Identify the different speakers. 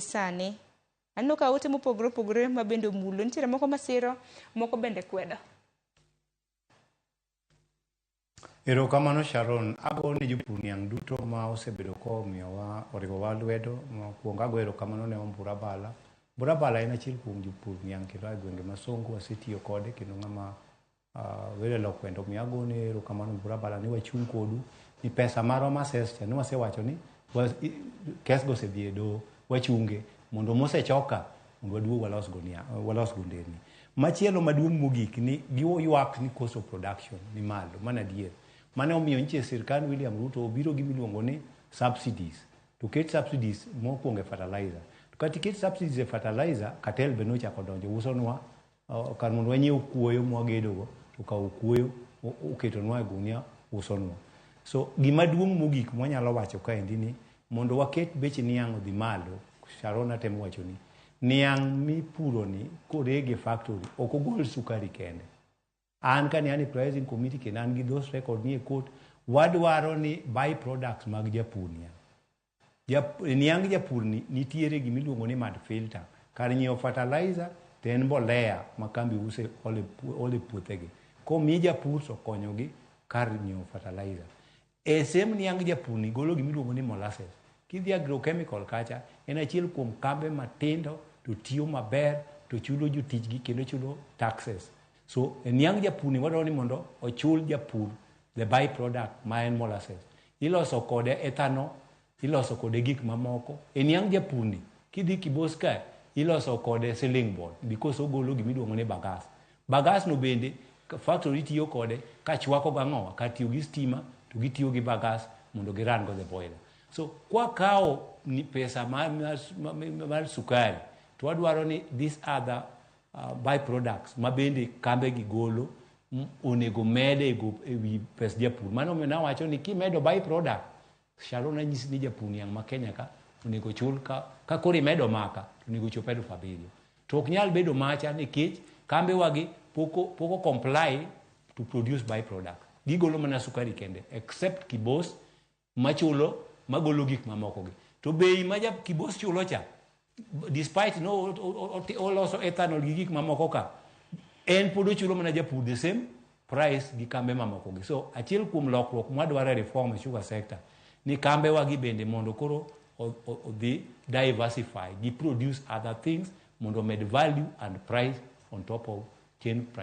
Speaker 1: Sani aneno ka ote mopogore opogore mabende mulo, nitiere moko masiro, moko bende kwedo.
Speaker 2: Erokamano Sharon, ago ne jopur niang' duto ma osebedo komiyowa oriwowa lwedo. Mokwongo ago erokamano ne Ombura Bala. Ombura Bala en achiel kuom jopur niang' kendo e gwenge ma Songo wasetiyo kode kendo ng'ama welo lokwendo mi agone erokamano Ombura Bala ni wachung' kodu ni pesa marwa ma ses cha ni wasewacho ni kes go osedhi e doho wachunge mondo mosechoka mondo waduog walos go nderni. Machielo maduong' mogik ni giywak ni cost of production ni malo, mana adier. Mane omiyo nitie sirkand William Ruto obiro gi miluongo ni subsidies. To ket subsidies mokwongo e fertilizer. To kati ket subsidies e fertilizer, cartel be nochako donjo usonwa kar mondo wanyiew kuoyo mwagedogo, to kawo kuoyo oketonwa e gunia usonwa. So gima duong' mogik mwanyalo wacho kaendi ni mondo waket beche niang' odhi malo. Sharon atemo wacho ni niang' mipuro ni korege factory ok ogol sukari kende. An kani an e pricing committee kendo an gi those record ni e court, wadwaro ni by products mag japur niang' japur ni nitiere gimiluongo ni mad filter. Kar nyiewo fertilizer to en mbolea ma kambi use ole puothegi. Komi japur to konyogi kar nyiewo fertilizer. E sem niang' japur ni golo gimiluongo ni molasses. Kidhi agrochemical kacha en achiel kuom kambe matindo to tiyo maber to chulo jotichgi kendo chulo taxes. So niang' japur ni wadwaro ni mondo ochul japur the by product ma en molasses. Iloso kode ethanol, iloso kode gik mamoko. E niang' japur ni kidhi Kibos ka iloso kode ceiling board because ogolo gimiluongo ni bagas. Bagas no bende factory tiyo kode ka chwako gang'owa ka tiyo gi stima to gitiyo gi bagas mondo giran go the boiler. So kwa kao ni pesa mar sukari to wadwaro ni these other byproducts ma bende kambe gigolo onego mede e wi pes japur. Mano omiyo nawacho ni kimedo byproduct, Sharon anyisi ni japur niang' ma Kenya ka onego chul ka koro imedo maka onego chop $7,000. To ok nyal bedo macha nikech kambe wagi poko comply to produce byproduct. Gigolo mana sukari kende except Kibos machulo magolo gik mamoko gi. To bei ma Kibos chulo cha, despite no oloso ethanol gi gik mamoko ka, en pod ochulo mana japur the same price gi kambe mamoko gi. So achiel kuom lokruok mwadwaro reform e sugar sector ni kambe wagi bende mondo koro odhi diversify, gi produce other things mondo med value and price on top of chain price.